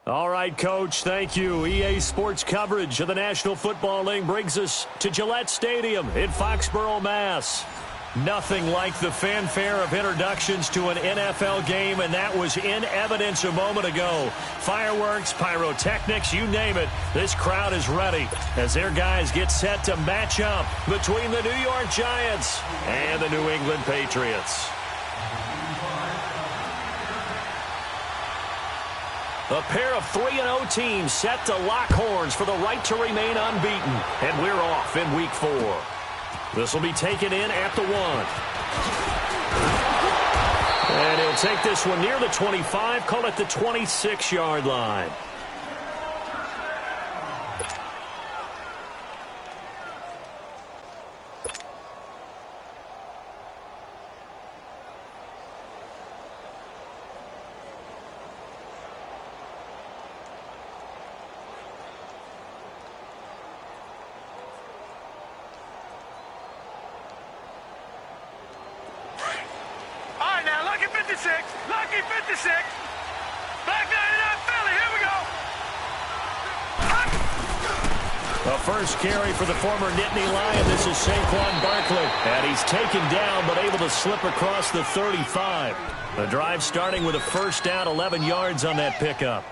All right, Coach, thank you. EA Sports coverage of the National Football League brings us to Gillette Stadium in Foxborough, Mass. Nothing like the fanfare of introductions to an NFL game, and that was in evidence a moment ago. Fireworks, pyrotechnics, you name it. This crowd is ready as their guys get set to match up between the New York Giants and the New England Patriots. A pair of 3-0 teams set to lock horns for the right to remain unbeaten. And we're off in Week 4. This will be taken in at the 1. And he'll take this one near the 25, call it the 26-yard line. Lucky 56. Back 99 Philly. Here we go. A first carry for the former Nittany Lion. This is Saquon Barkley. And he's taken down but able to slip across the 35. The drive starting with a first down, 11 yards on that pickup.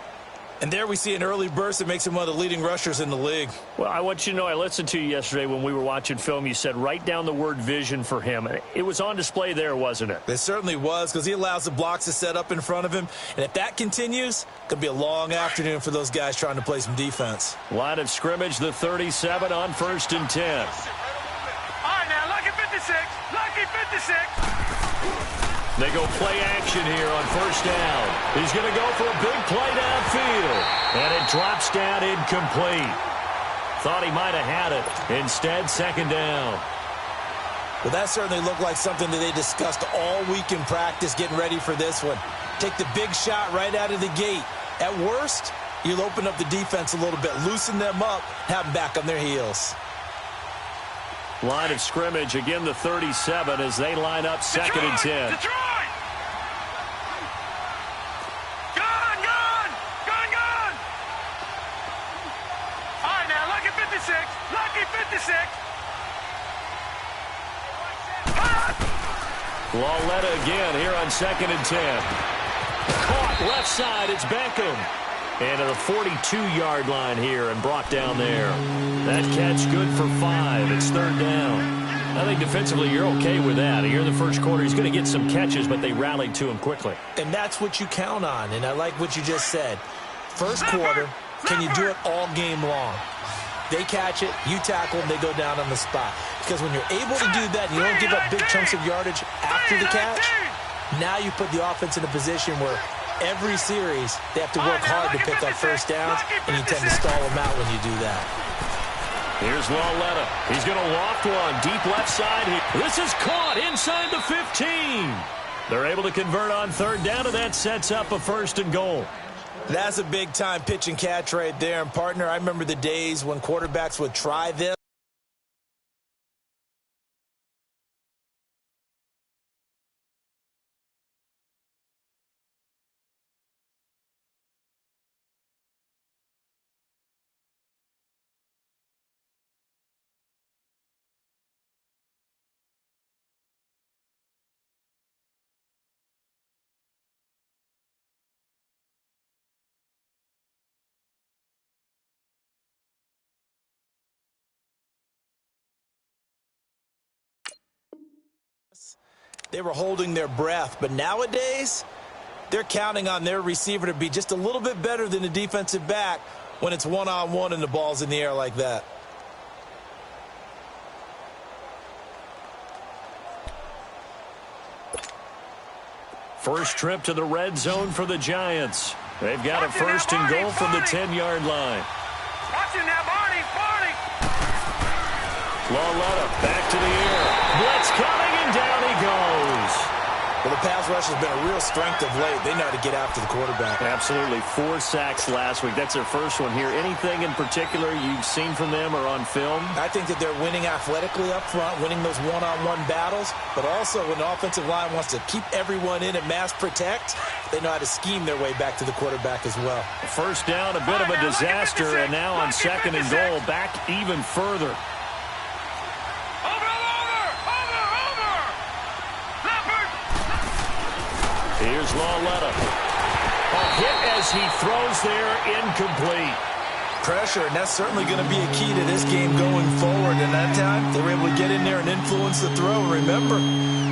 And there we see an early burst that makes him one of the leading rushers in the league. Well, I want you to know, I listened to you yesterday when we were watching film. You said write down the word vision for him. It was on display there, wasn't it? It certainly was, because he allows the blocks to set up in front of him. And if that continues, it could be a long afternoon for those guys trying to play some defense. Line of scrimmage, the 37 on 1st and 10. All right, now, Lucky 56. Lucky 56. They go play action here on first down. He's going to go for a big play downfield. And it drops down incomplete. Thought he might have had it. Instead, second down. Well, that certainly looked like something that they discussed all week in practice getting ready for this one. Take the big shot right out of the gate. At worst, you'll open up the defense a little bit, loosen them up, have them back on their heels. Line of scrimmage, again the 37 as they line up second and 10. Detroit! Gone! Gone! Gone! Gone! All right, now, Lucky 56. Lucky 56. Lauletta again here on second and 10. Caught left side, it's Beckham. And at the 42-yard line here and brought down there. That catch good for 5. It's third down. I think defensively you're okay with that. Here in the first quarter, he's going to get some catches, but they rallied to him quickly. And that's what you count on, and I like what you just said. First quarter, can you do it all game long? They catch it, you tackle them, they go down on the spot. Because when you're able to do that and you don't give up big chunks of yardage after the catch, now you put the offense in a position where every series, they have to work hard to pick up first downs, and you tend to stall them out when you do that. Here's Lauletta. He's going to loft one deep left side. This is caught inside the 15. They're able to convert on third down, and that sets up a 1st and goal. That's a big-time pitch and catch right there. And, partner, I remember the days when quarterbacks would try this. They were holding their breath, but nowadays they're counting on their receiver to be just a little bit better than the defensive back when it's one-on-one and the ball's in the air like that. First trip to the red zone for the Giants. They've got a 1st and goal from the 10-yard line. Watch it now, Barney! Barney! Lauletta back to the air. Blitz coming, and down he goes. Well, the pass rush has been a real strength of late. They know how to get after the quarterback. Absolutely. 4 sacks last week. That's their first one here. Anything in particular you've seen from them or on film? I think that they're winning athletically up front, winning those one-on-one battles, but also when the offensive line wants to keep everyone in and mass protect, they know how to scheme their way back to the quarterback as well. First down, a bit of a disaster, and now on 2nd and goal, back even further. Here's Lawletta. A hit as he throws there, incomplete. Pressure, and that's certainly going to be a key to this game going forward. And that time, they were able to get in there and influence the throw. Remember,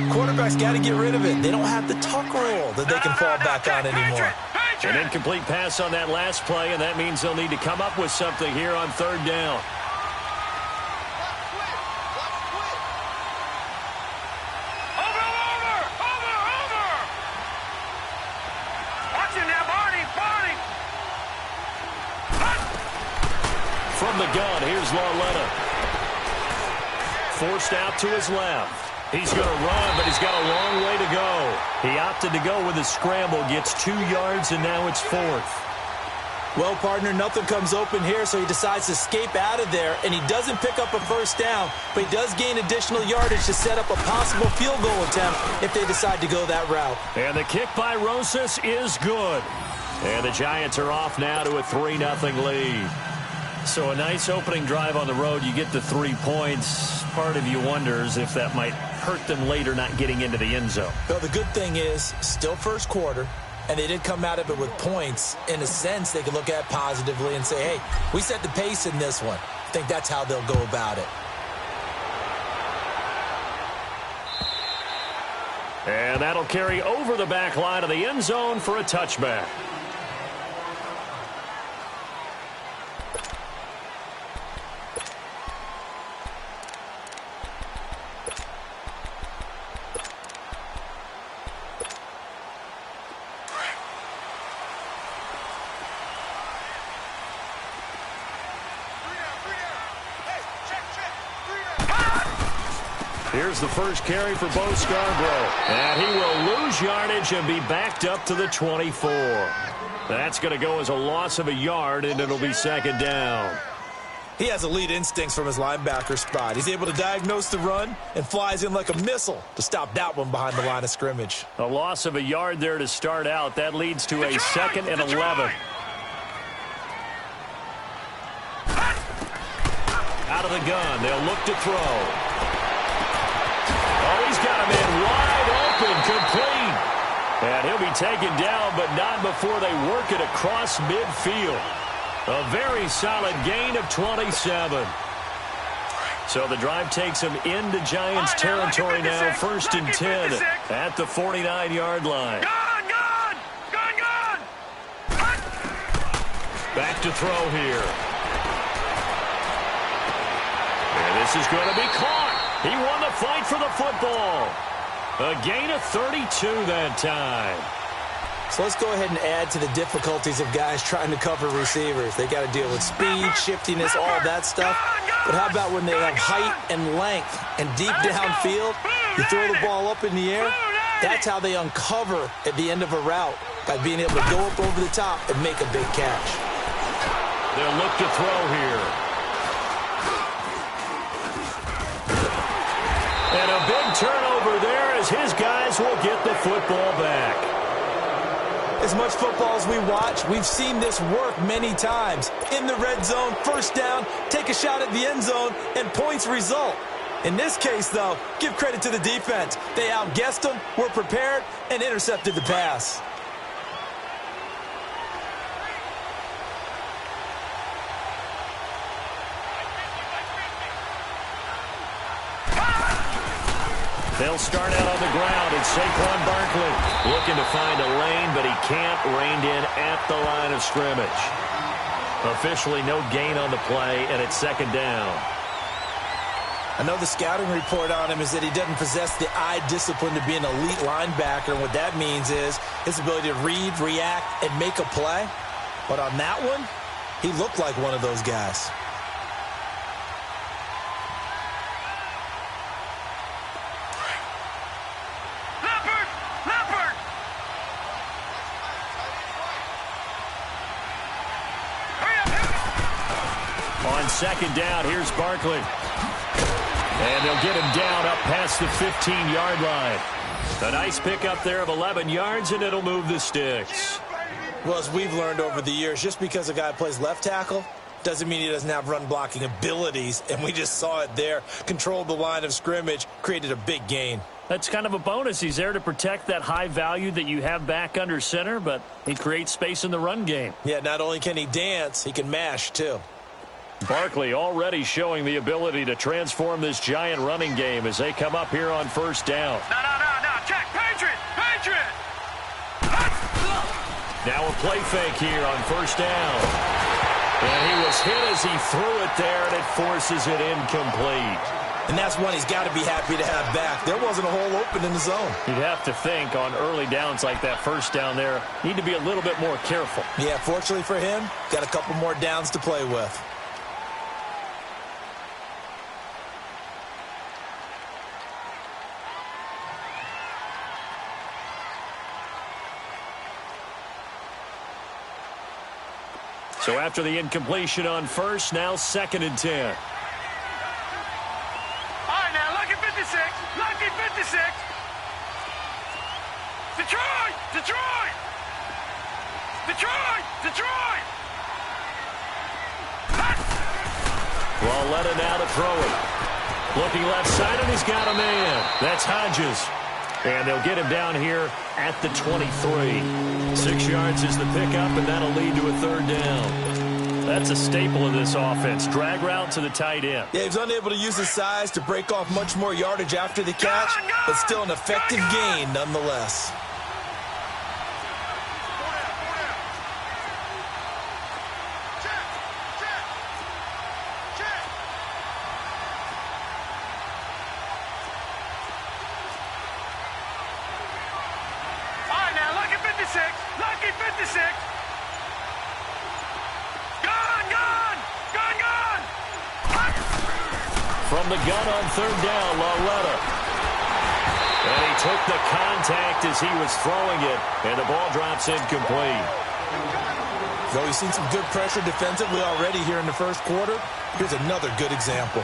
quarterbacks got to get rid of it. They don't have the tuck rule that they can fall back on anymore. An incomplete pass on that last play, and that means they'll need to come up with something here on 3rd down. From the gun, here's Lawletta. Forced out to his left. He's going to run, but he's got a long way to go. He opted to go with a scramble, gets 2 yards, and now it's 4th. Well, partner, nothing comes open here, so he decides to escape out of there, and he doesn't pick up a first down, but he does gain additional yardage to set up a possible field goal attempt if they decide to go that route. And the kick by Rosas is good. And the Giants are off now to a 3-0 lead. So a nice opening drive on the road. You get the 3 points. Part of you wonders if that might hurt them later not getting into the end zone. Well, the good thing is, still first quarter, and they did come out of it with points. In a sense, they can look at positively and say, hey, we set the pace in this one. I think that's how they'll go about it. And that'll carry over the back line of the end zone for a touchback. Here's the first carry for Bo Scarborough. And he will lose yardage and be backed up to the 24. That's going to go as a loss of a yard, and it'll be 2nd down. He has elite instincts from his linebacker spot. He's able to diagnose the run and flies in like a missile to stop that one behind the line of scrimmage. A loss of a yard there to start out. That leads to a 2nd and 11. Out of the gun. They'll look to throw. Oh, he's got him in wide open, complete. And he'll be taken down, but not before they work it across midfield. A very solid gain of 27. So the drive takes him into Giants territory now, 1st and 10 at the 49-yard line. Back to throw here. And this is going to be caught. He won the fight for the football. A gain of 32 that time. So let's go ahead and add to the difficulties of guys trying to cover receivers. They got to deal with speed, shiftiness, all that stuff. But how about when they have height and length and deep downfield, you throw the ball up in the air? That's how they uncover at the end of a route, by being able to go up over the top and make a big catch. They'll look to throw here. And a big turnover there as his guys will get the football back. As much football as we watch, we've seen this work many times. In the red zone, first down, take a shot at the end zone, and points result. In this case, though, give credit to the defense. They outguessed them, were prepared, and intercepted the pass. They'll start out on the ground, and Saquon Barkley looking to find a lane, but he can't, reined in at the line of scrimmage. Officially no gain on the play, and it's 2nd down. I know the scouting report on him is that he doesn't possess the eye discipline to be an elite linebacker, and what that means is his ability to read, react, and make a play. But on that one, he looked like one of those guys. second down. Here's Barkley. And they'll get him down up past the 15-yard line. A nice pickup there of 11 yards, and it'll move the sticks. Well, as we've learned over the years, just because a guy plays left tackle doesn't mean he doesn't have run-blocking abilities, and we just saw it there. Controlled the line of scrimmage, created a big gain. That's kind of a bonus. He's there to protect that high value that you have back under center, but he creates space in the run game. Yeah, not only can he dance, he can mash, too. Barkley already showing the ability to transform this giant running game as they come up here on first down. No. Check. Patriot. Now a play fake here on first down. And he was hit as he threw it there, and it forces it incomplete. And that's one he's got to be happy to have back. There wasn't a hole open in the zone. You'd have to think on early downs like that first down there, need to be a little bit more careful. Yeah, fortunately for him, got a couple more downs to play with. So after the incompletion on first, now 2nd and 10. All right, now, lucky 56. Detroit. Walletta now to throw it. Looking left side, and he's got a man. That's Hodges. And they'll get him down here at the 23. 6 yards is the pickup, and that'll lead to a 3rd down. That's a staple of this offense. Drag route to the tight end. Yeah, he was unable to use his size to break off much more yardage after the catch, but still an effective gain nonetheless. Lucky 56. Gone. From the gun on 3rd down, Walletta. And he took the contact as he was throwing it, and the ball drops incomplete. Though we've seen some good pressure defensively already here in the first quarter, here's another good example.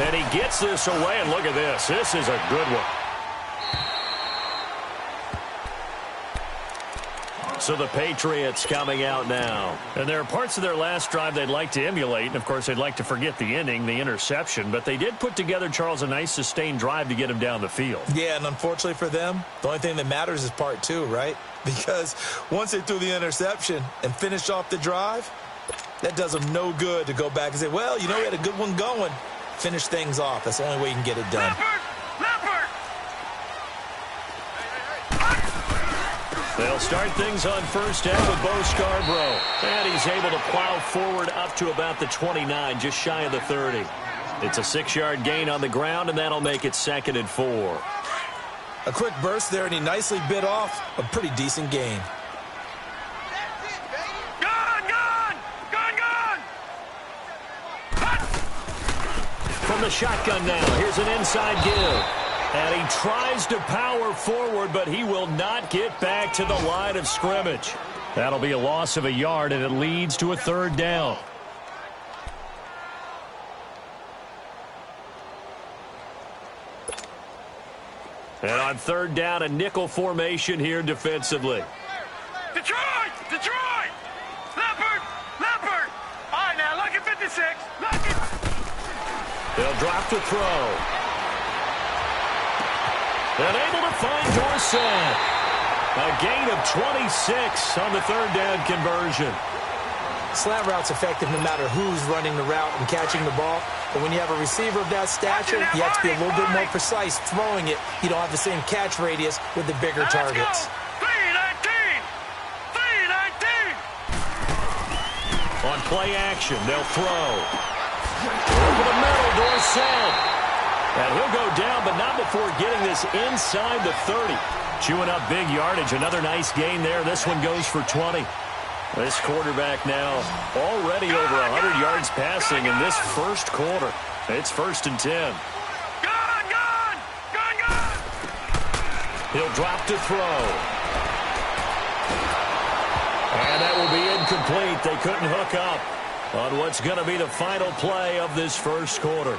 And he gets this away, and look at this. This is a good one. So the Patriots coming out now. And there are parts of their last drive they'd like to emulate. And, of course, they'd like to forget the ending, the interception. But they did put together, Charles, a nice sustained drive to get him down the field. Yeah, and unfortunately for them, the only thing that matters is part 2, right? Because once they threw the interception and finished off the drive, that does them no good to go back and say, well, you know, we had a good one going. Finish things off. That's the only way you can get it done. Leopard. They'll start things on first down with Bo Scarborough. And he's able to plow forward up to about the 29, just shy of the 30. It's a 6-yard gain on the ground, and that'll make it 2nd and 4. A quick burst there, and he nicely bit off a pretty decent gain. Gone. From the shotgun now, here's an inside give. And he tries to power forward, but he will not get back to the line of scrimmage. That'll be a loss of a yard, and it leads to a 3rd down. And on 3rd down, a nickel formation here defensively. Detroit. Leopard. All right, now, lucky 56. They'll drop to throw. And able to find Dorsett. A gain of 26 on the 3rd down conversion. Slant route's effective no matter who's running the route and catching the ball. But when you have a receiver of that stature, you have to be a little bit more precise throwing it. You don't have the same catch radius with the bigger targets. 3-19. On play action, they'll throw. Over the middle, Dorsett. And he'll go down, but not before getting this inside the 30. Chewing up big yardage. Another nice gain there. This one goes for 20. This quarterback now already over 100 yards passing in this first quarter. It's 1st and 10. Gone. He'll drop to throw. And that will be incomplete. They couldn't hook up on what's going to be the final play of this first quarter.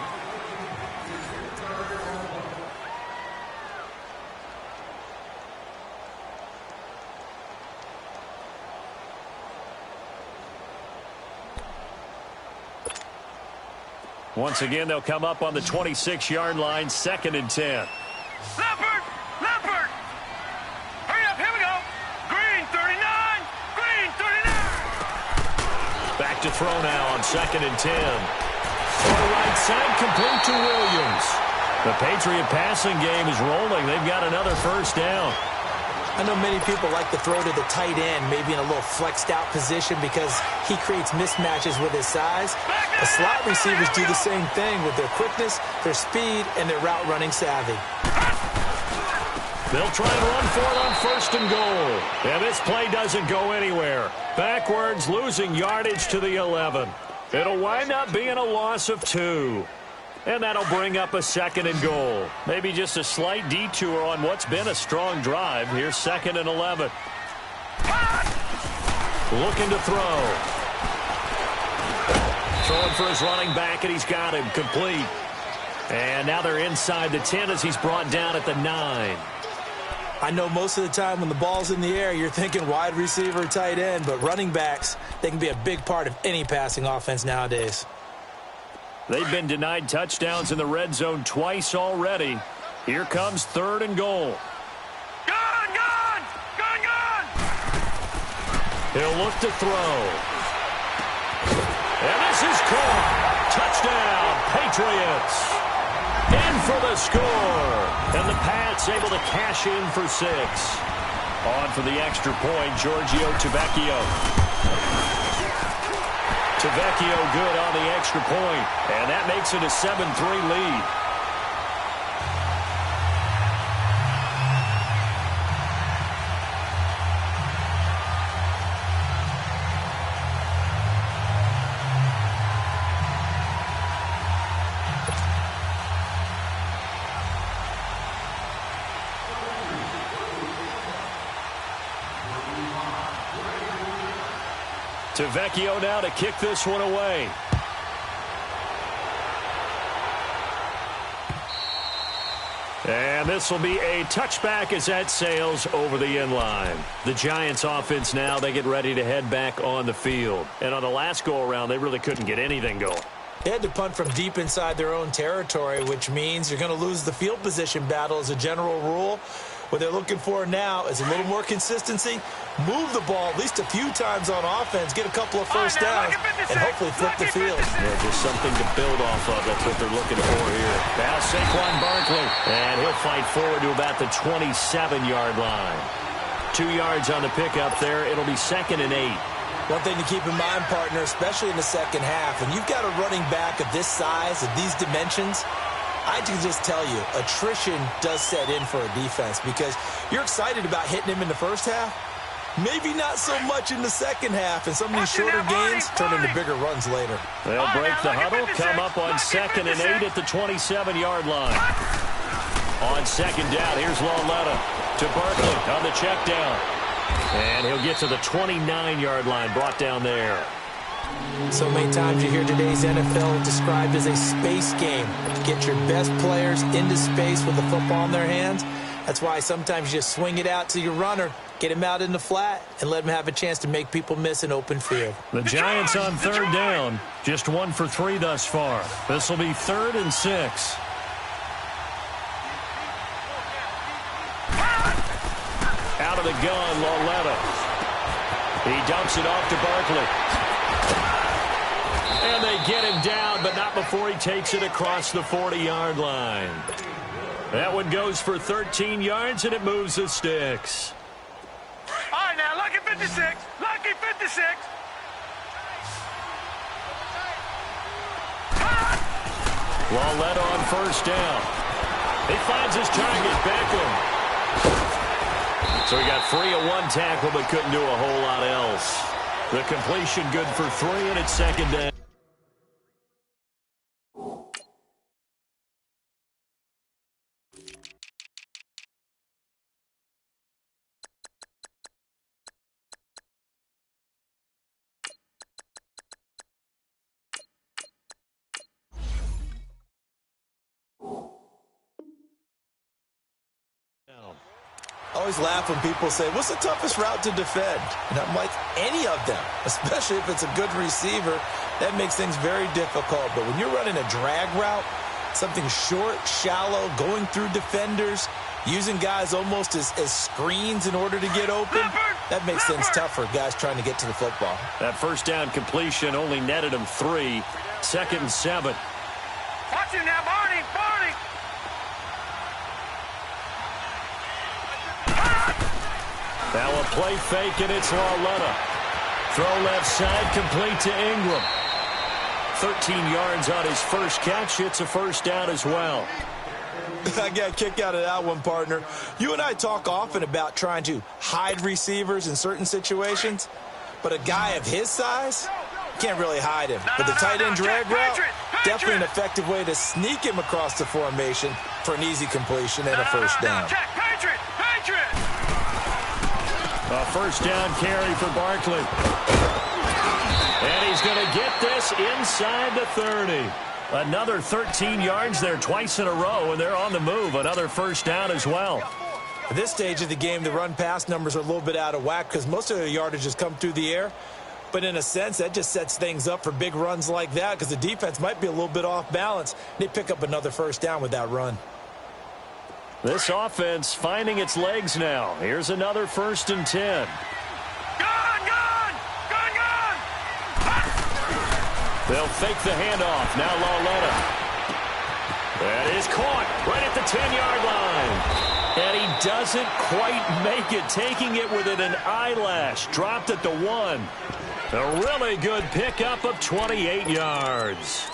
Once again, they'll come up on the 26-yard line, 2nd and 10. Leopard! Leopard! Hurry up, here we go! Green 39! Green 39! Back to throw now on 2nd and 10. On the right side, complete to Williams. The Patriot passing game is rolling. They've got another first down. I know many people like to throw to the tight end, maybe in a little flexed out position because he creates mismatches with his size. The slot receivers do the same thing with their quickness, their speed, and their route running savvy. They'll try and run for it on 1st and goal. And this play doesn't go anywhere. Backwards, losing yardage to the 11. It'll wind up being a loss of 2. And that'll bring up a 2nd and goal. Maybe just a slight detour on what's been a strong drive. Here's 2nd and 11. Looking to throw. Throwing for his running back, and he's got him complete. And now they're inside the 10 as he's brought down at the 9. I know most of the time when the ball's in the air, you're thinking wide receiver, tight end, but running backs, they can be a big part of any passing offense nowadays. They've been denied touchdowns in the red zone twice already. Here comes 3rd and goal. Gone! Gone! Gone! Gone! He'll look to throw. And this is caught. Touchdown, Patriots. In for the score. And the Pats able to cash in for 6. On for the extra point, Giorgio Tavecchio. Tavecchio good on the extra point, and that makes it a 7-3 lead. Tavecchio now to kick this one away. And this will be a touchback as that sails over the end line. The Giants offense now, they get ready to head back on the field. And on the last go-around, they really couldn't get anything going. They had to punt from deep inside their own territory, which means you're going to lose the field position battle as a general rule. What they're looking for now is a little more consistency, move the ball at least a few times on offense, get a couple of first downs, and hopefully flip the field. Yeah, just something to build off of. That's what they're looking for here. Now Saquon Barkley, and he'll fight forward to about the 27-yard line. 2 yards on the pickup there. It'll be 2nd and 8. One thing to keep in mind, partner, especially in the second half, when you've got a running back of this size, of these dimensions, I can just tell you, attrition does set in for a defense because you're excited about hitting him in the first half. Maybe not so much in the second half, and some of these shorter gains turn into bigger runs later. They'll break the huddle, come up on 2nd and 8 at the 27-yard line. On 2nd down, here's Lauletta to Barkley on the check down. And he'll get to the 29-yard line, brought down there. So many times you hear today's NFL described as a space game. Get your best players into space with the football in their hands. That's why sometimes you just swing it out to your runner, get him out in the flat, and let him have a chance to make people miss an open field. The Giants on 3rd down, just 1 for 3 thus far. This will be 3rd and 6. Out of the gun, Lauletta. He dumps it off to Barkley. And they get him down, but not before he takes it across the 40-yard line. That one goes for 13 yards, and it moves the sticks. All right, now, lucky 56. Lucky 56. Lauletta on 1st down. He finds his target, Beckham. So he got free of 1 tackle, but couldn't do a whole lot else. The completion good for 3, and it's 2nd down. always laugh when people say, what's the toughest route to defend? And I'm like, any of them, especially if it's a good receiver. That makes things very difficult. But when you're running a drag route, something short, shallow, going through defenders, using guys almost as screens in order to get open, that makes things tough for guys trying to get to the football. That first down completion only netted him 3. 2nd and 7. Watch him now, Barney! Barney! Now a play fake, and it's Lauletta. Throw left side, complete to Ingram. 13 yards on his first catch. It's a first down as well. I got a kick out of that one, partner. You and I talk often about trying to hide receivers in certain situations, but a guy of his size, can't really hide him. But the tight end drag route, definitely an effective way to sneak him across the formation for an easy completion and a first down. A first down carry for Barkley. And he's going to get this inside the 30. Another 13 yards there twice in a row, and they're on the move. Another first down as well. At this stage of the game, the run-pass numbers are a little bit out of whack because most of the yardage has come through the air. But in a sense, that just sets things up for big runs like that because the defense might be a little bit off balance. They pick up another first down with that run. This offense finding its legs now. Here's another 1st and 10. They'll fake the handoff. Now Lauletta. That is caught right at the 10-yard line. And he doesn't quite make it, taking it within an eyelash. Dropped at the 1. A really good pickup of 28 yards.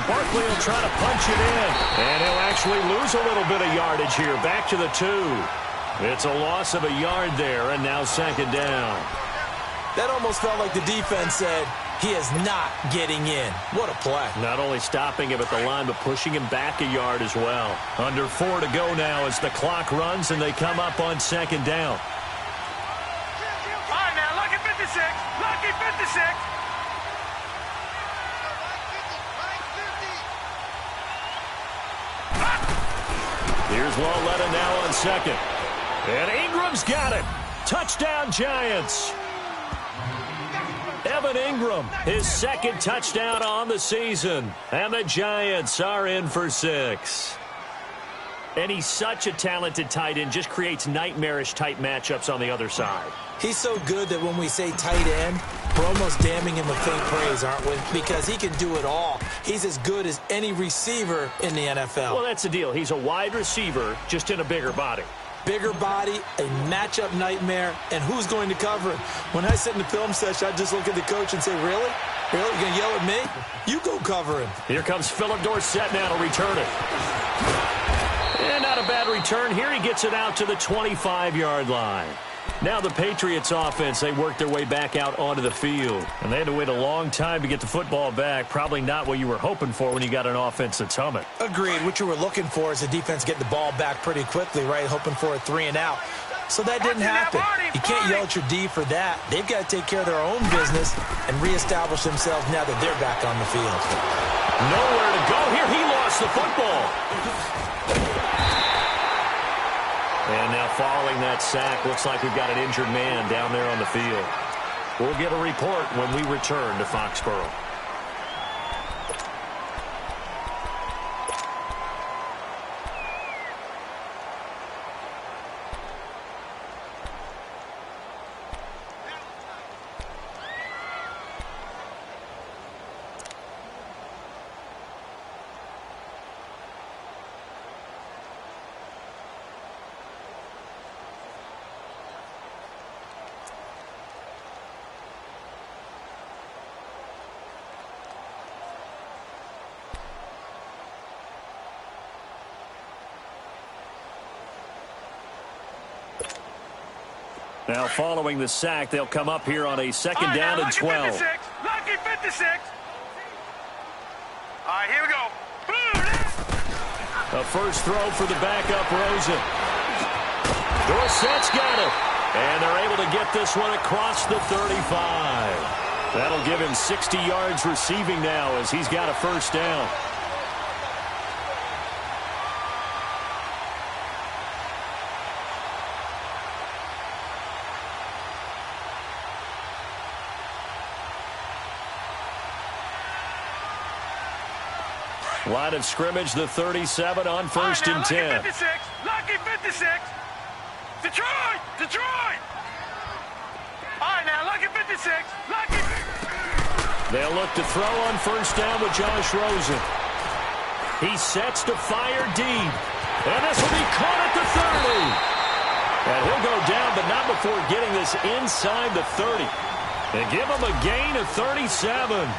Barkley will try to punch it in, and he'll actually lose a little bit of yardage here. Back to the 2. It's a loss of a yard there, and now 2nd down. That almost felt like the defense said, he is not getting in. What a play. Not only stopping him at the line, but pushing him back a yard as well. Under 4 to go now as the clock runs, and they come up on 2nd down. All right, now, lucky 56. Lucky 56. Here's Lauletta now on 2nd. And Ingram's got it. Touchdown, Giants. Evan Ingram, his 2nd touchdown on the season. And the Giants are in for 6. And he's such a talented tight end, just creates nightmarish-type matchups on the other side. He's so good that when we say tight end, we're almost damning him with faint praise, aren't we? Because he can do it all. He's as good as any receiver in the NFL. Well, that's the deal. He's a wide receiver, just in a bigger body. Bigger body, a matchup nightmare, and who's going to cover him? When I sit in the film session, I just look at the coach and say, really? Really? You're going to yell at me? You go cover him. Here comes Philip Dorsett now to return it. And not a bad return. Here he gets it out to the 25-yard line. Now the Patriots offense, they work their way back out onto the field. And they had to wait a long time to get the football back. Probably not what you were hoping for when you got an offense that's humming. Agreed. What you were looking for is the defense getting the ball back pretty quickly, right? Hoping for a 3 and out. So that didn't happen. You can't yell at your D for that. They've got to take care of their own business and reestablish themselves now that they're back on the field. Nowhere to go here. He lost the football. And now following that sack, looks like we've got an injured man down there on the field. We'll get a report when we return to Foxborough. Now, following the sack, they'll come up here on a 2nd down and 12. Lucky 56. All right, here we go. A first throw for the backup Rosen. Dorsett's got it. And they're able to get this one across the 35. That'll give him 60 yards receiving now as he's got a first down. Line of scrimmage, the 37 on first and 10. Lucky 56. Lucky 56. Detroit! Detroit! All right, now, lucky 56. Lucky. They'll look to throw on first down with Josh Rosen. He sets to fire deep. And this will be caught at the 30. And he'll go down, but not before getting this inside the 30. And give him a gain of 37.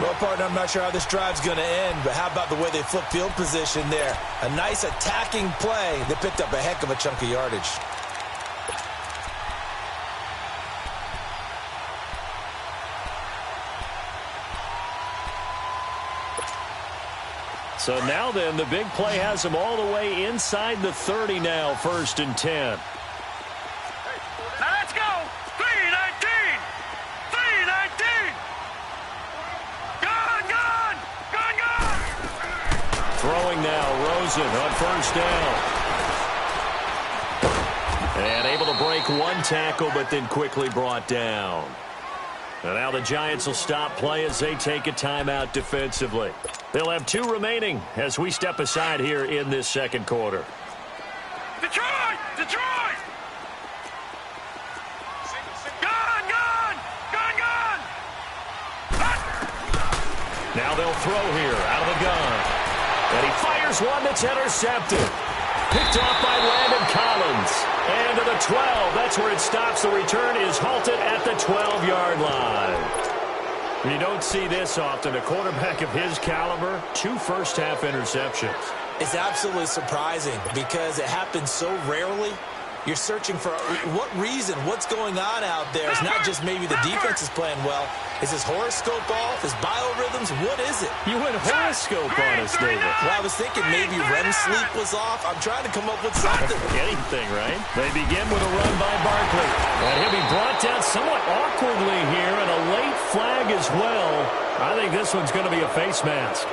Well, partner, I'm not sure how this drive's going to end, but how about the way they flip field position there? A nice attacking play. They picked up a heck of a chunk of yardage. So now then, the big play has him all the way inside the 30 now, first and 10. Now let's go. 3-19. 3-19. Gone, gone. Gone, gone. Throwing now, Rosen on first down. And able to break one tackle, but then quickly brought down. And now the Giants will stop play as they take a timeout defensively. They'll have 2 remaining as we step aside here in this second quarter. Detroit! Detroit! Gone, gone. Gone, gone. Now they'll throw here out of the gun. And he fires one that's intercepted. Picked off by Landon Collins. And to the 12. That's where it stops. The return is halted at the 12-yard line. You don't see this often. A quarterback of his caliber, 2 first-half interceptions. It's absolutely surprising because it happens so rarely. You're searching for what reason, what's going on out there. It's not just maybe the defense is playing well. Is his horoscope off? His biorhythms? What is it? You went horoscope on us, David. Well, I was thinking maybe REM sleep was off. I'm trying to come up with something. Anything, right? They begin with a run by Barkley. And he'll be brought down somewhat awkwardly here, and a late flag as well. I think this one's going to be a face mask.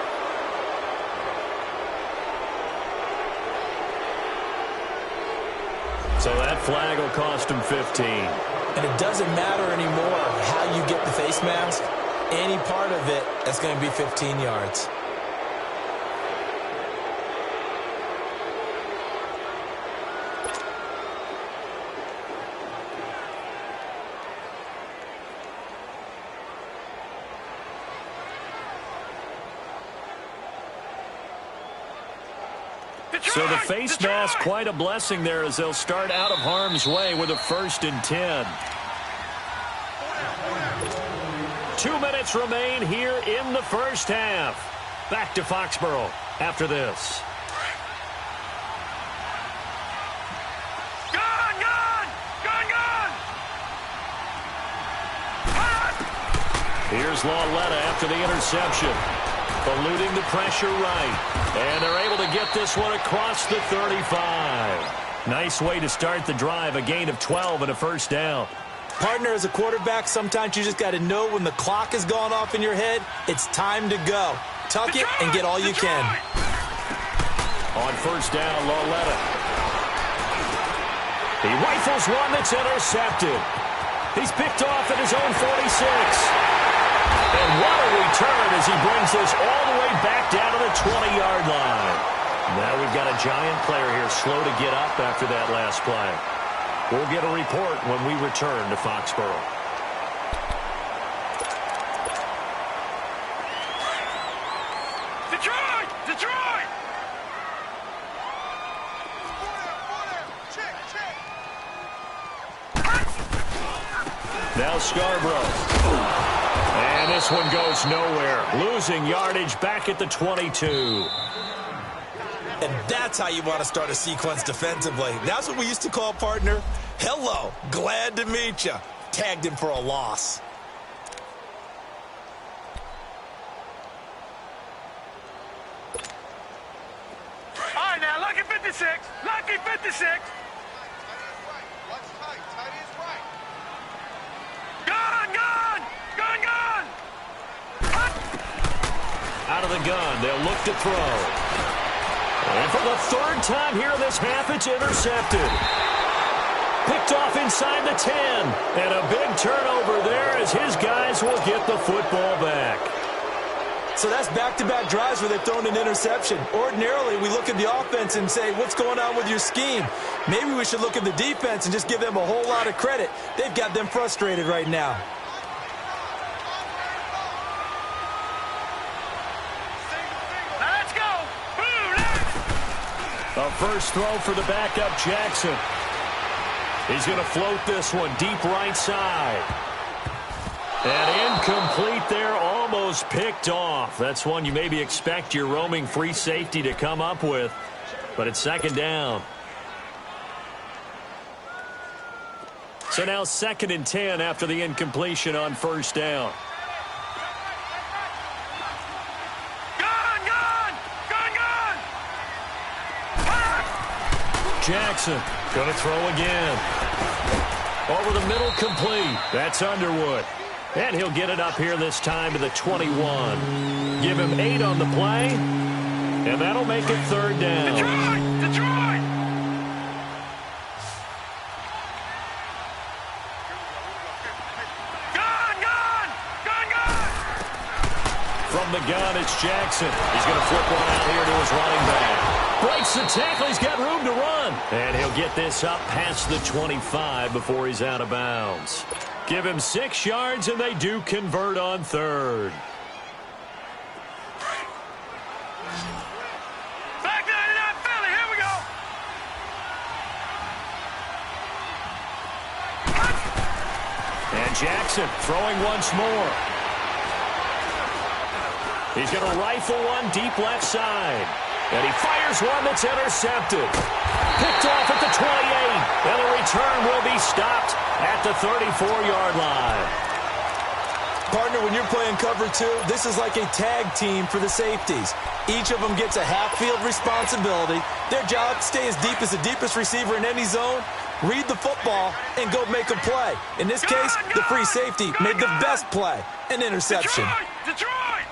So that flag will cost him 15. And it doesn't matter anymore how you get the face mask. Any part of it, that's going to be 15 yards. So the face mask, quite a blessing there as they'll start out of harm's way with a first and 10. 2 minutes remain here in the first half. Back to Foxborough after this. Gone, gone. Gone, gone. Here's Lauletta after the interception. Eluding the pressure right. And they're able to get this one across the 35. Nice way to start the drive. A gain of 12 and a first down. Partner, as a quarterback, sometimes you just got to know when the clock has gone off in your head, it's time to go. Tuck it and get all you can. On first down, Lauletta. He rifles one that's intercepted. He's picked off at his own 46. And what a return as he brings this all the way back down to the 20-yard line. Now we've got a Giant player here slow to get up after that last play. We'll get a report when we return to Foxborough. Detroit! Detroit! Now Scarborough. And this one goes nowhere. Losing yardage back at the 22. And that's how you want to start a sequence defensively. That's what we used to call, partner, hello, glad to meet you. Tagged him for a loss. 56. Lucky 56. Gun. Out of the gun, they'll look to throw. And for the third time here in this half, it's intercepted. Picked off inside the 10. And a big turnover there as his guys will get the football back. So that's back-to-back drives where they've thrown an interception. Ordinarily, we look at the offense and say, what's going on with your scheme? Maybe we should look at the defense and just give them a whole lot of credit. They've got them frustrated right now. Let's go. A first throw for the backup Jackson. He's going to float this one deep right side. And incomplete there, almost picked off. That's one you maybe expect your roaming free safety to come up with. But it's second down. So now 2nd and 10 after the incompletion on first down. Jackson going to throw again. Over the middle, complete. That's Underwood. And he'll get it up here this time to the 21. Give him 8 on the play. And that'll make it third down. Detroit! Gun! From the gun, it's Jackson. He's going to flip one out here to his running back. Breaks the tackle. He's got room to run. And he'll get this up past the 25 before he's out of bounds. Give him 6 yards, and they do convert on third. Back to that Philly. Here we go. And Jackson throwing once more. He's going to rifle one deep left side. And he fires one that's intercepted. Picked off at the 28. And the return will be stopped at the 34-yard line. Partner, when you're playing cover 2, this is like a tag team for the safeties. Each of them gets a half-field responsibility. Their job, stay as deep as the deepest receiver in any zone, read the football, and go make a play. In this case, the free safety made the best play, an interception. Detroit!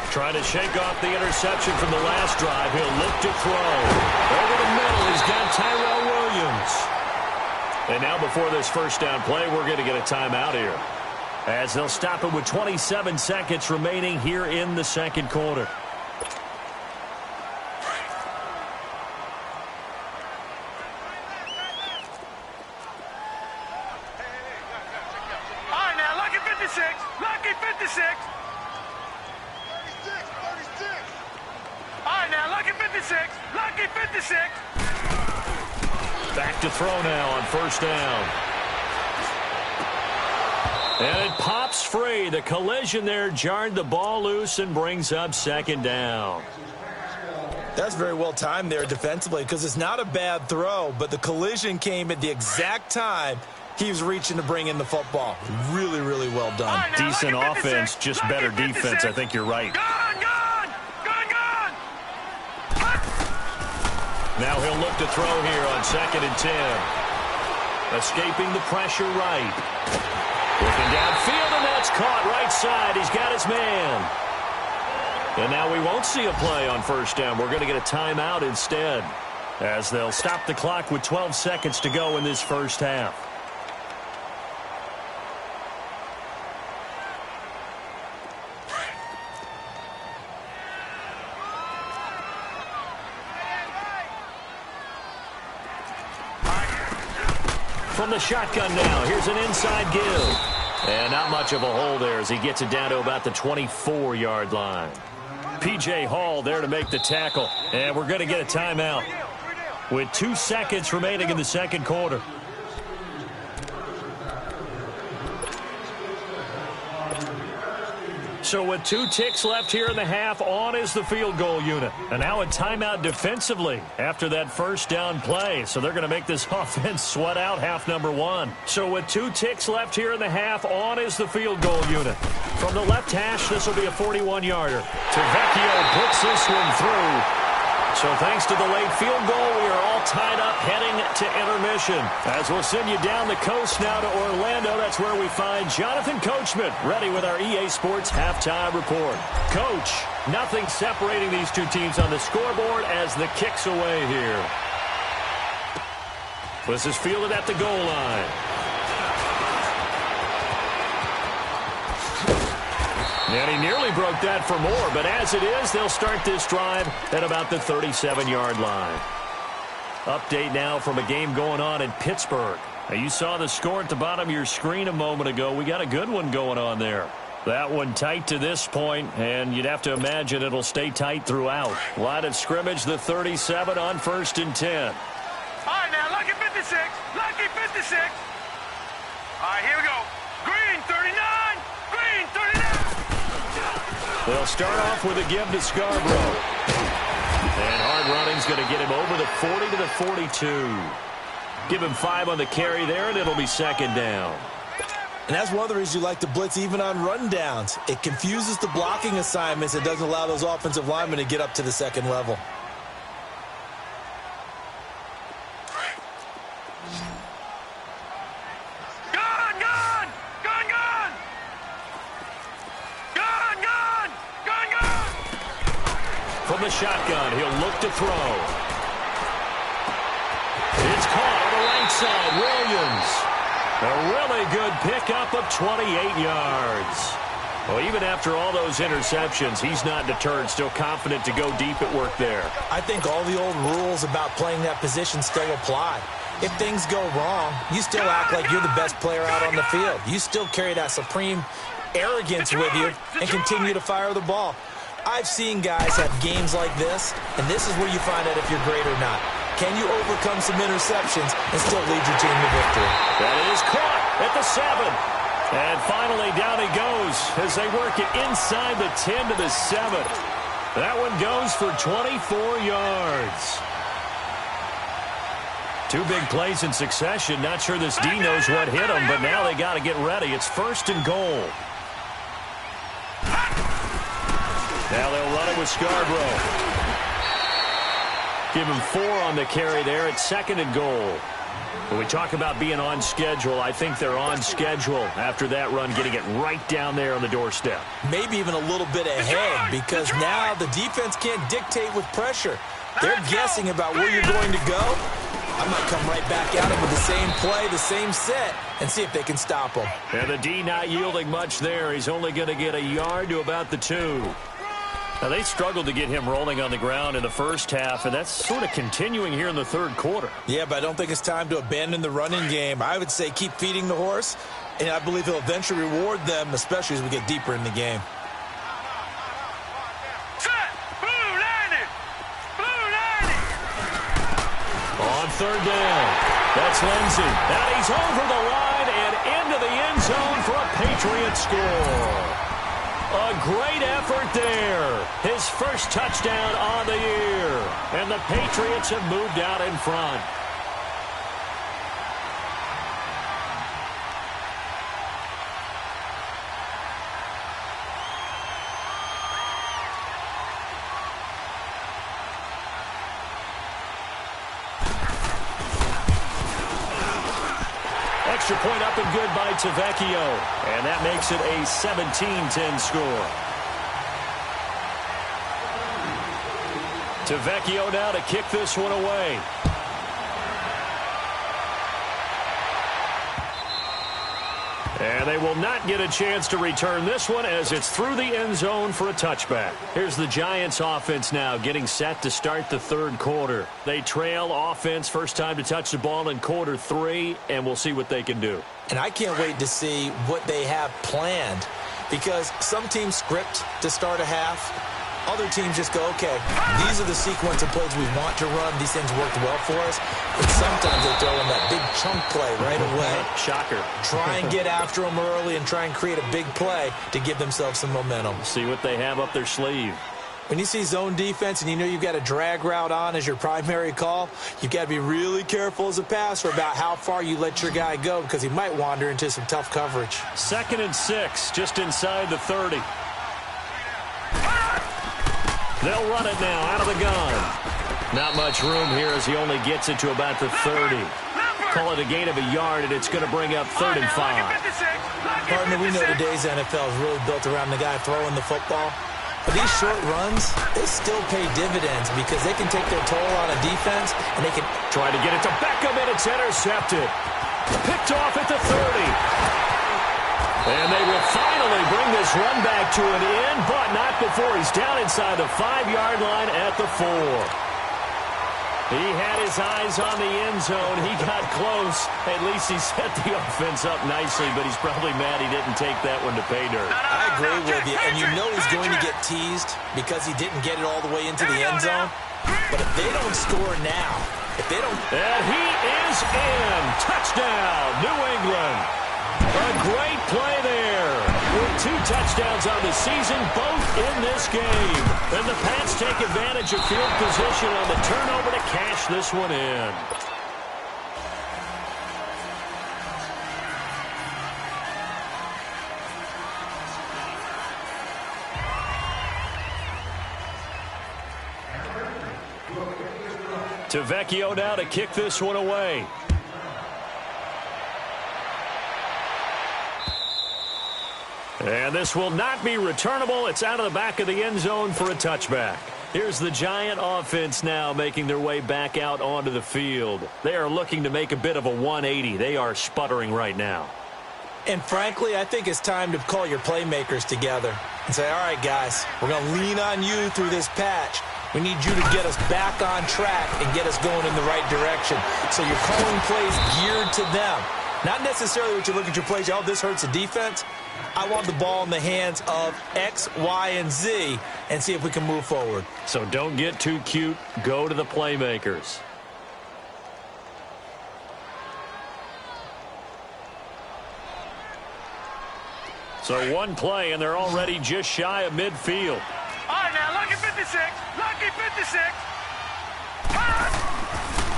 Trying to shake off the interception from the last drive. He'll look to throw. Over the middle, he's got Tyrell Williams. And now before this first down play, we're going to get a timeout here, as they'll stop it with 27 seconds remaining here in the second quarter. All right, now, lucky 56. Lucky 56. All right, now, lucky 56. Lucky 56. Back to throw now on first down. And it pops free. The collision there jarred the ball loose and brings up second down. That's very well timed there defensively, because it's not a bad throw, but the collision came at the exact time he was reaching to bring in the football. Really, really well done. Right, now, decent offense, just better defense. I think you're right. Gun! Now he'll look to throw here on 2nd and 10. Escaping the pressure right. Looking downfield, and that's caught right side. He's got his man. And now we won't see a play on first down. We're going to get a timeout instead, as they'll stop the clock with 12 seconds to go in this first half. From the shotgun now, here's an inside give. And not much of a hole there as he gets it down to about the 24-yard line. P.J. Hall there to make the tackle. And we're going to get a timeout with 2 seconds remaining in the second quarter. So with 2 ticks left here in the half, on is the field goal unit. And now a timeout defensively after that first down play. So they're going to make this offense sweat out half number 1. So with 2 ticks left here in the half, on is the field goal unit. From the left hash, this will be a 41-yarder. Vecchio puts this one through. So thanks to the late field goal, we are all tied up heading to intermission. As we'll send you down the coast now to Orlando, that's where we find Jonathan Coachman, ready with our EA Sports halftime report. Coach, nothing separating these two teams on the scoreboard as the kick's away here. This is fielded at the goal line. And he nearly broke that for more, but as it is, they'll start this drive at about the 37-yard line. Update now from a game going on in Pittsburgh. Now, you saw the score at the bottom of your screen a moment ago. We got a good one going on there. That one tight to this point, and you'd have to imagine it'll stay tight throughout. Line of scrimmage, the 37 on 1st and 10. All right, now, lucky 56. Lucky 56. All right, here we go. Green, 39. Green, 39. They'll start off with a give to Scarborough. And hard running's going to get him over the 40 to the 42. Give him 5 on the carry there, and it'll be 2nd down. And that's one of the reasons you like to blitz even on rundowns. It confuses the blocking assignments. It doesn't allow those offensive linemen to get up to the 2nd level. From the shotgun, he'll look to throw. It's caught on the right side. Williams. A really good pickup of 28 yards. Well, even after all those interceptions, he's not deterred, still confident to go deep at work there. I think all the old rules about playing that position still apply. If things go wrong, you still act like you're the best player out on the field. You still carry that supreme arrogance with you and continue to fire the ball. I've seen guys have games like this, and this is where you find out if you're great or not. Can you overcome some interceptions and still lead your team to victory? That is caught at the 7. And finally, down he goes as they work it inside the 10 to the 7. That one goes for 24 yards. 2 big plays in succession. Not sure this D knows what hit him, but now they got to get ready. It's 1st and goal. Now they'll run it with Scarborough. Give him 4 on the carry there at 2nd and goal. When we talk about being on schedule, I think they're on schedule after that run, getting it right down there on the doorstep. Maybe even a little bit ahead, because now the defense can't dictate with pressure. They're guessing about where you're going to go. I might come right back at him with the same play, the same set, and see if they can stop him. And the D not yielding much there. He's only going to get a yard to about the 2. Now, they struggled to get him rolling on the ground in the first half, and that's sort of continuing here in the 3rd quarter. Yeah, but I don't think it's time to abandon the running game. I would say keep feeding the horse, and I believe he'll eventually reward them, especially as we get deeper in the game. Set! Blue 90! Blue 90! On 3rd down, that's Lindsey. And he's over the line and into the end zone for a Patriot score. A great effort there. His first touchdown on the year. And the Patriots have moved out in front. Extra point up and good by Vecchio. And that makes it a 17-10 score. Vecchio now to kick this one away. And they will not get a chance to return this one as it's through the end zone for a touchback. Here's the Giants offense now getting set to start the 3rd quarter. They trail offense, first time to touch the ball in quarter 3, and we'll see what they can do. And I can't wait to see what they have planned, because some teams script to start a half, other teams just go, okay, these are the sequence of plays we want to run. These things worked well for us. But sometimes they throw in that big chunk play right away. Shocker. Try and get after them early and try and create a big play to give themselves some momentum. See what they have up their sleeve. When you see zone defense and you know you've got a drag route on as your primary call, you've got to be really careful as a passer about how far you let your guy go because he might wander into some tough coverage. 2nd and 6, just inside the 30. They'll run it now out of the gun. Not much room here as he only gets it to about the 30. Call it a gain of a yard, and it's going to bring up 3rd and 5. Partner, we know today's NFL is really built around the guy throwing the football. But these short runs, they still pay dividends because they can take their toll on a defense, and they can try to get it to Beckham, and it's intercepted. Picked off at the 30. And they will finally bring this run back to an end, but not before he's down inside the 5-yard line at the 4. He had his eyes on the end zone. He got close. At least he set the offense up nicely, but he's probably mad he didn't take that one to pay dirt. I agree with you, and you know he's going to get teased because he didn't get it all the way into the end zone. But if they don't score now, if they don't... And he is in. Touchdown, New England. A great play there. With 2 touchdowns on the season, both in this game. And the Pats take advantage of field position on the turnover to cash this one in. Tavecchio now to kick this one away. And this will not be returnable. It's out of the back of the end zone for a touchback. Here's the Giant offense now making their way back out onto the field. They are looking to make a bit of a 180. They are sputtering right now. And frankly, I think it's time to call your playmakers together and say, all right, guys, we're going to lean on you through this patch. We need you to get us back on track and get us going in the right direction. So you're calling plays geared to them. Not necessarily what you look at your plays, oh, this hurts the defense. I want the ball in the hands of X, Y, and Z and see if we can move forward. So don't get too cute. Go to the playmakers. So one play, and they're already just shy of midfield. All right, now, lucky 56. Lucky 56.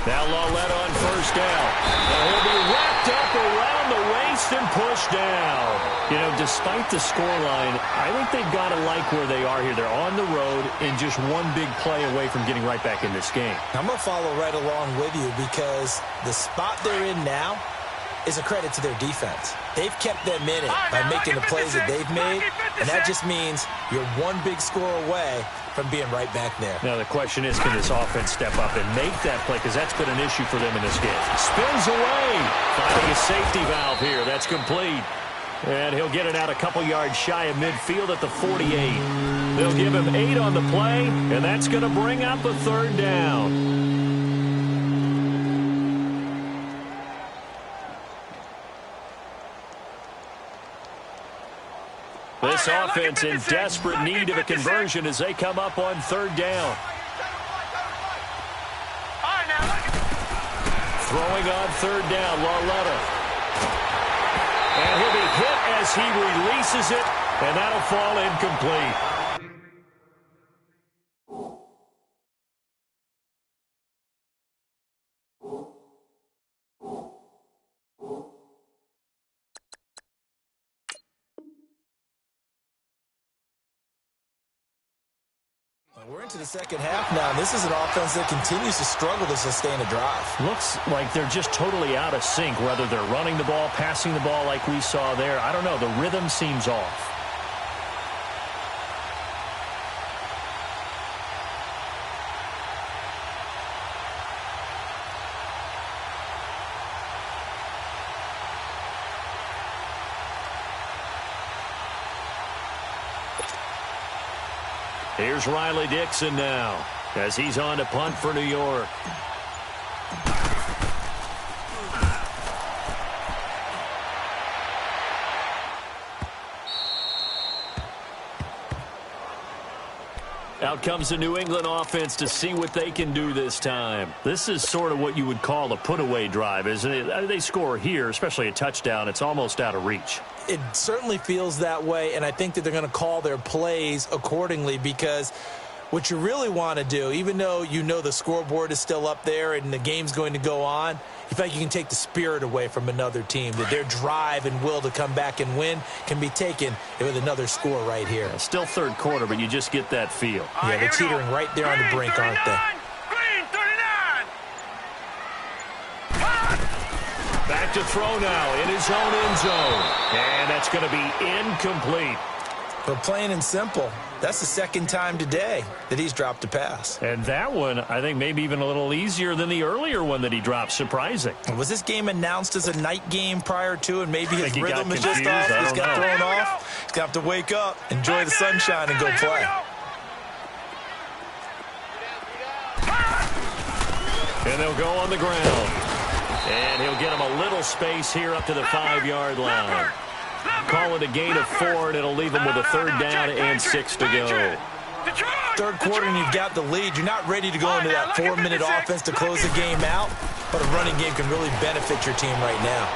Now Lawletta on first down. And he'll be wrapped up around the waist and pushed down. You know, despite the scoreline, I think they've got to like where they are here. They're on the road and just one big play away from getting right back in this game. I'm going to follow right along with you because the spot they're in now is a credit to their defense. They've kept them in it by making the plays that they've made, and that just means you're one big score away from being right back there. Now the question is, can this offense step up and make that play? Because that's been an issue for them in this game. Spins away. Finding a safety valve here. That's complete. And he'll get it out a couple yards shy of midfield at the 48. They'll give him 8 on the play, and that's going to bring up a third down. This offense in desperate need of a conversion as they come up on third down. Throwing on third down, Lawletta. And he'll be hit as he releases it, and that'll fall incomplete. We're into the second half now. This is an offense that continues to struggle to sustain a drive. Looks like they're just totally out of sync, whether they're running the ball, passing the ball like we saw there. I don't know. The rhythm seems off. Here's Riley Dixon now as he's on to punt for New York. Out comes the New England offense to see what they can do this time. This is sort of what you would call a put-away drive, isn't it? They score here, especially a touchdown. It's almost out of reach. It certainly feels that way, and I think that they're going to call their plays accordingly, because what you really want to do, even though you know the scoreboard is still up there and the game's going to go on, you feel like you can take the spirit away from another team, that their drive and will to come back and win can be taken with another score right here. Yeah, still third quarter, but you just get that feel. Yeah, they're teetering right there on the brink, aren't they? Green 39. Back to throw now in his own end zone. And that's going to be incomplete. But plain and simple, that's the second time today that he's dropped a pass. And that one, I think, maybe even a little easier than the earlier one that he dropped. Surprising. Was this game announced as a night game prior to, and maybe his rhythm is just off? He's got thrown off. He's got to wake up, enjoy the sunshine, and go play. And they'll go on the ground. And he'll get him a little space here up to the 5-yard line. Call it a gain of 4, and it'll leave him with a third down and 6 to go. Third quarter, and you've got the lead. You're not ready to go into that 4-minute offense to close the game out, but a running game can really benefit your team right now.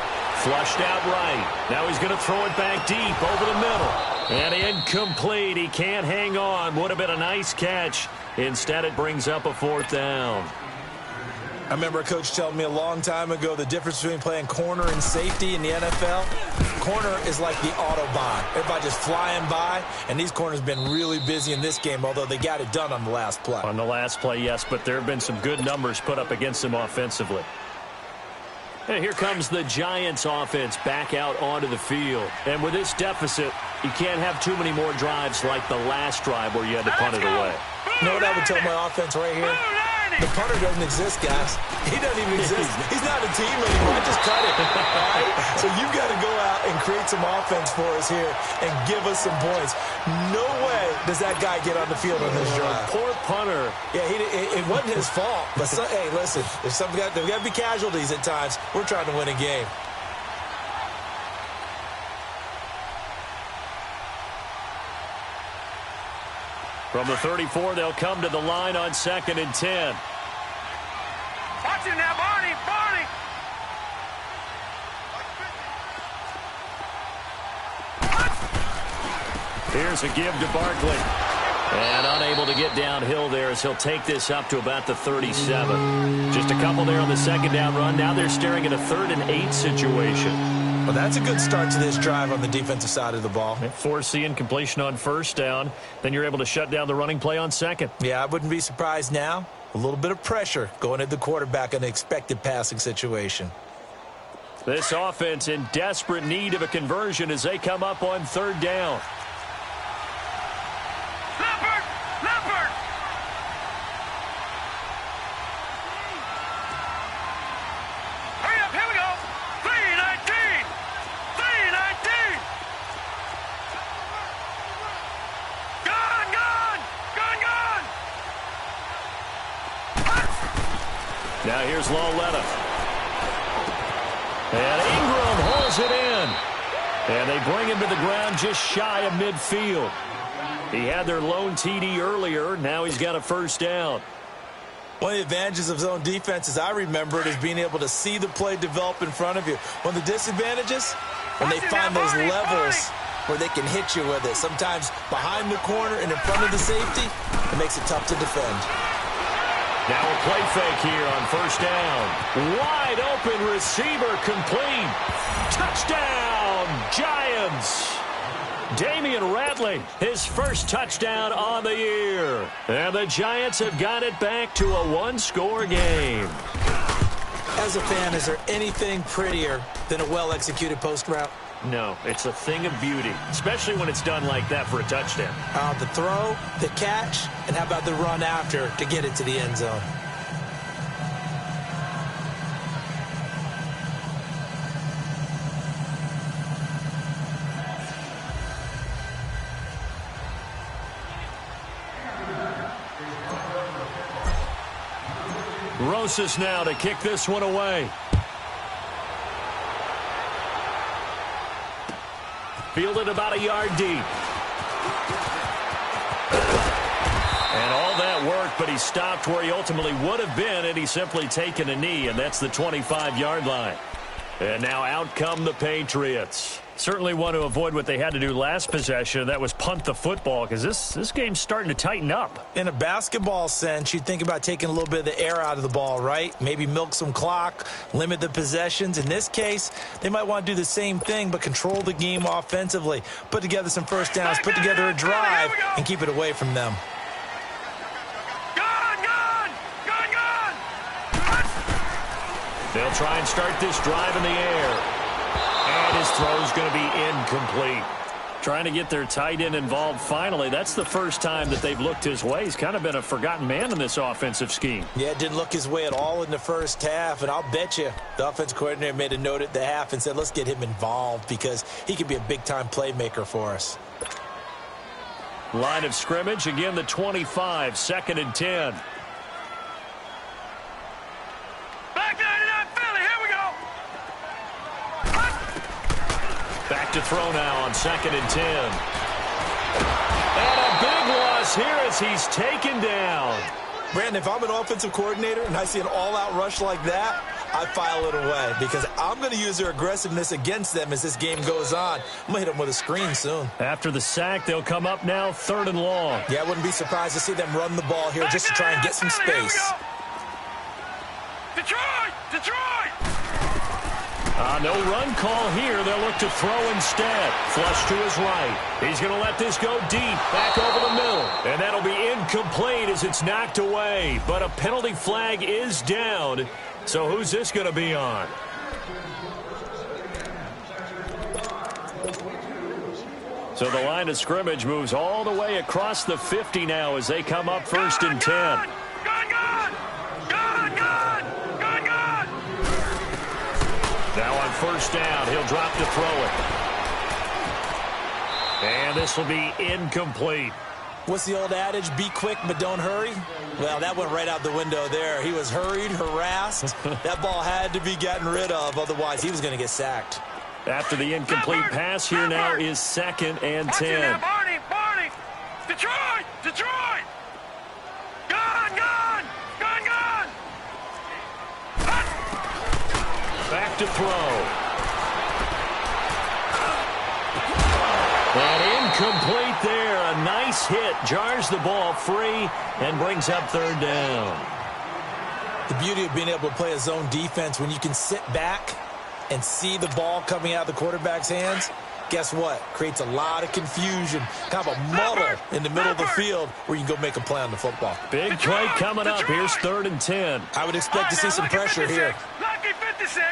Flushed out right. Now he's going to throw it back deep over the middle. And incomplete. He can't hang on. Would have been a nice catch. Instead, it brings up a 4th down. I remember a coach telling me a long time ago the difference between playing corner and safety in the NFL. Corner is like the Autobahn. Everybody just flying by, and these corners have been really busy in this game, although they got it done on the last play. On the last play, yes, but there have been some good numbers put up against them offensively. And here comes the Giants offense back out onto the field. And with this deficit, you can't have too many more drives like the last drive where you had to punt it away. You know what I would tell my offense right here? The punter doesn't exist, guys. He doesn't even exist. He's not a team anymore. Just cut it. All right? So you've got to go out and create some offense for us here and give us some points. No way does that guy get on the field on this drive. Poor punter. Yeah, it wasn't his fault. But, hey, listen, there's got to be casualties at times. We're trying to win a game. From the 34, they'll come to the line on 2nd and 10. Watch him now, Barney. Barney. Here's a give to Barkley. And unable to get downhill there as he'll take this up to about the 37. Just a couple there on the 2nd down run. Now they're staring at a 3rd and 8 situation. Well, that's a good start to this drive on the defensive side of the ball. Force the incompletion on 1st down. Then you're able to shut down the running play on 2nd. Yeah, I wouldn't be surprised now. A little bit of pressure going at the quarterback in an expected passing situation. This offense in desperate need of a conversion as they come up on 3rd down. Leopard. Hurry up, here we go. 319. 319. Gone. Now here's Loletta. And Ingram hauls it in. And they bring him to the ground just shy of midfield. He had their lone TD earlier. Now he's got a 1st down. One of the advantages of zone defense, as I remember it, is being able to see the play develop in front of you. One of the disadvantages, when they find those levels where they can hit you with it. Sometimes behind the corner and in front of the safety, it makes it tough to defend. Now a play fake here on 1st down. Wide open receiver complete. Touchdown, Giants. Damian Ratley, his first touchdown on the year. And the Giants have got it back to a 1-score game. As a fan, is there anything prettier than a well-executed post route? No, it's a thing of beauty, especially when it's done like that for a touchdown. The throw, the catch, and how about the run after to get it to the end zone? Rosas now to kick this one away. Fielded about a yard deep. And all that work, but he stopped where he ultimately would have been had he simply taken a knee, and that's the 25-yard line. And now out come the Patriots. Certainly want to avoid what they had to do last possession. That was punt the football, because this game's starting to tighten up. In a basketball sense, you'd think about taking a little bit of the air out of the ball, right? Maybe milk some clock, limit the possessions. In this case, they might want to do the same thing, but control the game offensively. Put together some first downs, put together a drive, and keep it away from them. They'll try and start this drive in the air. And his throw's going to be incomplete. Trying to get their tight end involved finally. That's the first time that they've looked his way. He's kind of been a forgotten man in this offensive scheme. Yeah, it didn't look his way at all in the first half. And I'll bet you the offensive coordinator made a note at the half and said, let's get him involved because he could be a big-time playmaker for us. Line of scrimmage, again the 25, 2nd and 10. Back to throw now on 2nd and 10. And a big loss here as he's taken down. Brandon, if I'm an offensive coordinator and I see an all-out rush like that, I file it away because I'm going to use their aggressiveness against them as this game goes on. I'm going to hit them with a screen soon. After the sack, they'll come up now 3rd and long. Yeah, I wouldn't be surprised to see them run the ball here just to try and get some space. Detroit! No run call here. They'll look to throw instead. Flush to his right. He's going to let this go deep. Back over the middle. And that'll be incomplete as it's knocked away. But a penalty flag is down. So who's this going to be on? So the line of scrimmage moves all the way across the 50 now as they come up 1st and 10. Now on 1st down, he'll drop to throw it. And this will be incomplete. What's the old adage? Be quick, but don't hurry? Well, that went right out the window there. He was hurried, harassed. That ball had to be gotten rid of. Otherwise, he was going to get sacked. After the incomplete pass here now is 2nd and 10. Barney! Detroit! Gone! Back to throw. And incomplete there. A nice hit. Jars the ball free and brings up 3rd down. The beauty of being able to play a zone defense when you can sit back and see the ball coming out of the quarterback's hands, guess what? Creates a lot of confusion, kind of a muddle in the middle of the field where you can go make a play on the football. Big play coming up. Here's 3rd and 10. I would expect to see some pressure here. Lucky 56.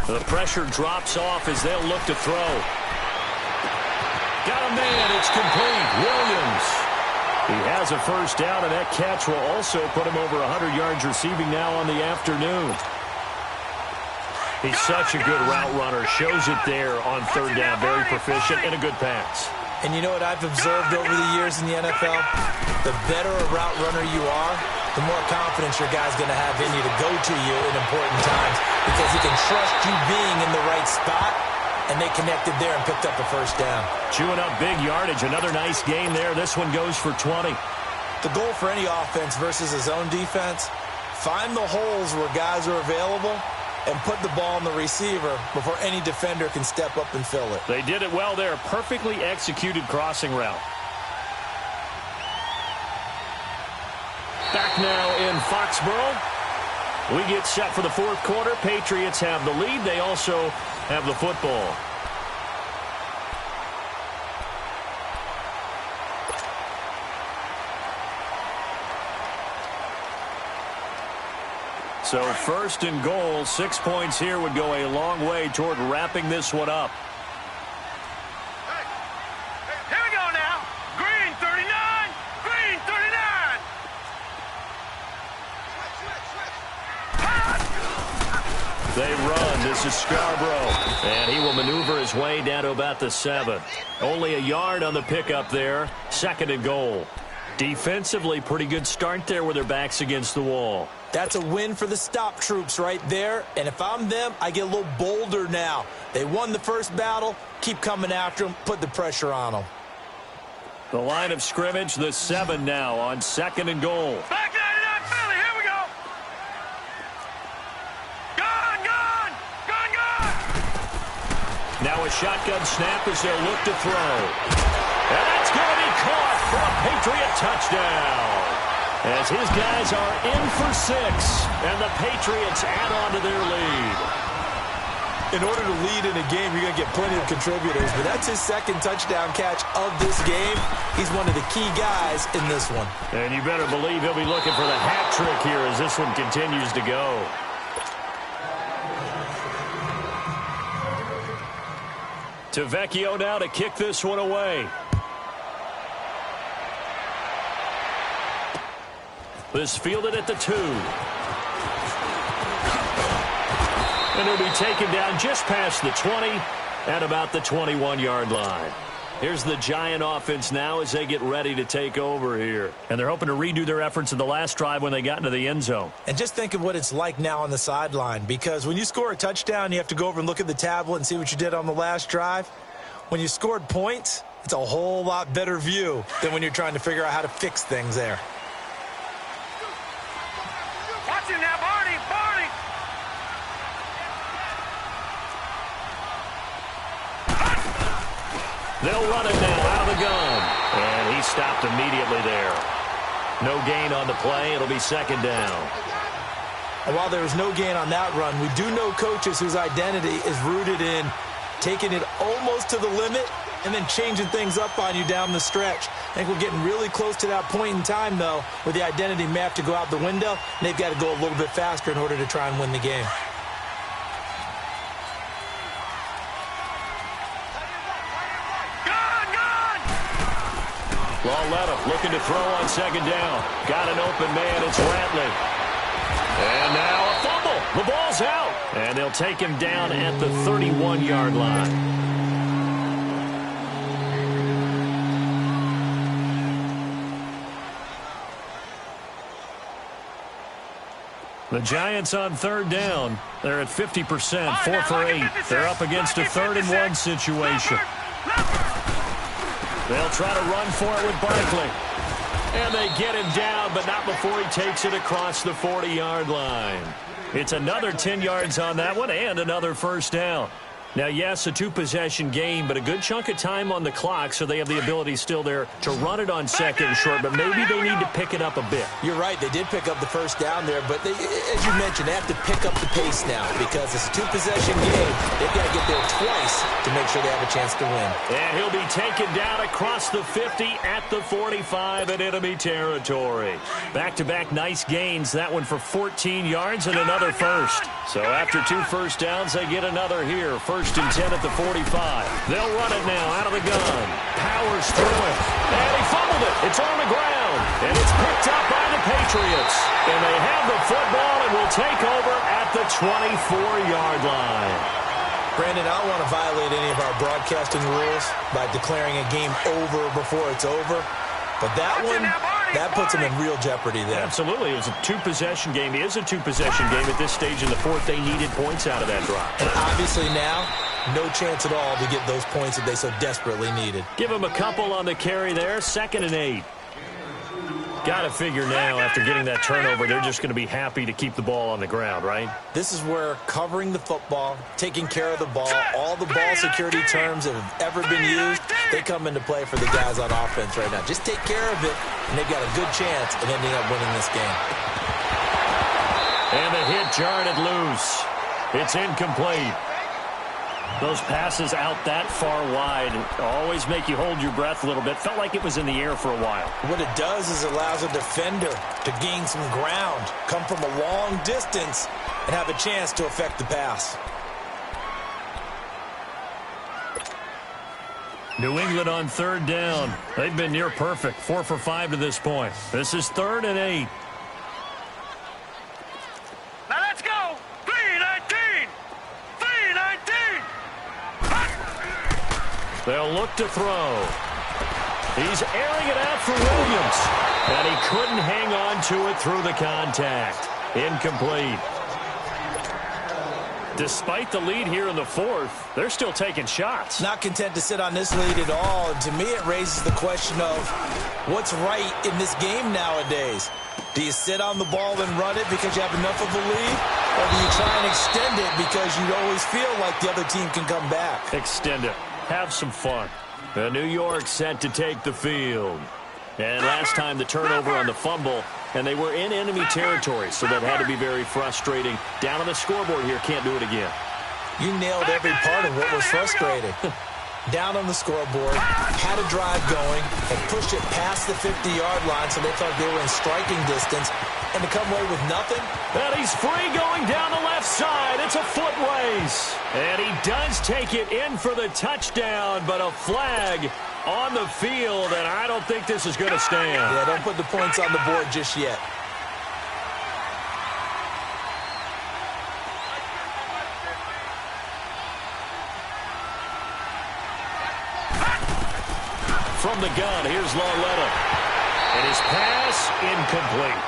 The pressure drops off as they'll look to throw. Got a man. It's complete. Williams. He has a 1st down, and that catch will also put him over 100 yards receiving now on the afternoon. He's such a good route runner. Shows it there on 3rd down. Very proficient and a good pass. And you know what I've observed over the years in the NFL? The better a route runner you are, the more confidence your guy's going to have in you to go to you in important times because he can trust you being in the right spot, and they connected there and picked up a 1st down. Chewing up big yardage. Another nice gain there. This one goes for 20. The goal for any offense versus a zone defense, find the holes where guys are available and put the ball on the receiver before any defender can step up and fill it. They did it well there. Perfectly executed crossing route. Back now in Foxborough. We get set for the 4th quarter. Patriots have the lead. They also have the football. So 1st and goal, 6 points here would go a long way toward wrapping this one up. Here we go now. Green 39. Green 39. They run. This is Scarborough. And he will maneuver his way down to about the 7. Only a yard on the pickup there. 2nd and goal. Defensively, pretty good start there with their backs against the wall. That's a win for the stop troops right there. And if I'm them, I get a little bolder now. They won the first battle. Keep coming after them. Put the pressure on them. The line of scrimmage, the 7 now on 2nd and goal. Back 99 Philly, here we go. Gone, gone, gone, gone. Now a shotgun snap as they'll look to throw. And that's going to be caught for a Patriot touchdown. As his guys are in for 6, and the Patriots add on to their lead. In order to lead in a game, you're going to get plenty of contributors, but that's his 2nd touchdown catch of this game. He's one of the key guys in this one. And you better believe he'll be looking for the hat trick here as this one continues to go. To Vecchio now to kick this one away. This fielded at the 2. And he'll be taken down just past the 20 at about the 21-yard line. Here's the Giant offense now as they get ready to take over here. And they're hoping to redo their efforts in the last drive when they got into the end zone. And just think of what it's like now on the sideline, because when you score a touchdown, you have to go over and look at the tablet and see what you did on the last drive. When you scored points, it's a whole lot better view than when you're trying to figure out how to fix things there. Watch him now, Barney, Barney. They'll run it now out of the gun. And he stopped immediately there. No gain on the play. It'll be 2nd down. And while there was no gain on that run, we do know coaches whose identity is rooted in taking it almost to the limit and then changing things up on you down the stretch. I think we're getting really close to that point in time, though, where the identity may have to go out the window, and they've got to go a little bit faster in order to try and win the game. Lauletta looking to throw on 2nd down. Got an open man. It's Ratley. And now a fumble. The ball's out. And they'll take him down at the 31-yard line. The Giants on 3rd down. They're at 50%, 4 for 8. They're up against a 3rd and 1 situation. They'll try to run for it with Barkley. And they get him down, but not before he takes it across the 40-yard line. It's another 10 yards on that one and another 1st down. Now, yes, a 2-possession game, but a good chunk of time on the clock, so they have the ability still there to run it on 2nd and short, but maybe they need to pick it up a bit. You're right. They did pick up the 1st down there, but they, as you mentioned, they have to pick up the pace now because it's a 2-possession game. They've got to get there twice to make sure they have a chance to win. And he'll be taken down across the 50 at the 45 in enemy territory. Back-to-back nice gains, that one for 14 yards and another 1st. So after 2 1st downs, they get another here. 1st and 10 at the 45. They'll run it now out of the gun. Powers through it. And he fumbled it. It's on the ground. And it's picked up by the Patriots. And they have the football and will take over at the 24-yard line. Brandon, I don't want to violate any of our broadcasting rules by declaring a game over before it's over. But that one, that puts them in real jeopardy there. Absolutely. It was a 2-possession game. It is a 2-possession game at this stage in the 4th. They needed points out of that drive. And obviously now, no chance at all to get those points that they so desperately needed. Give them a couple on the carry there. 2nd and 8. Got to figure now, after getting that turnover, they're just going to be happy to keep the ball on the ground, right? This is where covering the football, taking care of the ball, all the ball security terms that have ever been used, they come into play for the guys on offense right now. Just take care of it, and they've got a good chance of ending up winning this game. And the hit jarred it loose. It's incomplete. Those passes out that far wide always make you hold your breath a little bit. Felt like it was in the air for a while. What it does is it allows a defender to gain some ground, come from a long distance, and have a chance to affect the pass. New England on 3rd down. They've been near perfect, 4 for 5 to this point. This is 3rd and 8. Now let's go. 3-19. 3-19. They'll look to throw. He's airing it out for Williams. And he couldn't hang on to it through the contact. Incomplete. Despite the lead here in the fourth, they're still taking shots. Not content to sit on this lead at all. And to me, it raises the question of what's right in this game nowadays. Do you sit on the ball and run it because you have enough of a lead? Or do you try and extend it because you always feel like the other team can come back? Extend it. Have some fun. New York set to take the field. And last time the turnover on the fumble, and they were in enemy territory, so that had to be very frustrating. Down on the scoreboard here, can't do it again. You nailed every part of what was frustrating. Down on the scoreboard, had a drive going, and pushed it past the 50-yard line so they thought they were in striking distance, and to come away with nothing? And he's free going down the left side. It's a foot race. And he does take it in for the touchdown, but a flag on the field, and I don't think this is going to stand. Yeah, don't put the points on the board just yet. From the gun, here's Lauletta. And his pass incomplete.